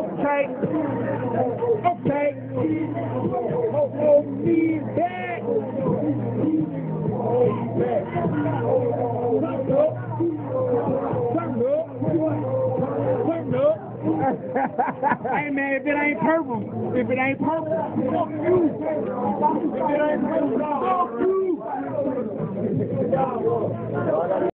Okay. Okay. Oh, me back. Oh, back. Turn up. Hey, man, if it ain't purple, fuck you. If it ain't purple, fuck you.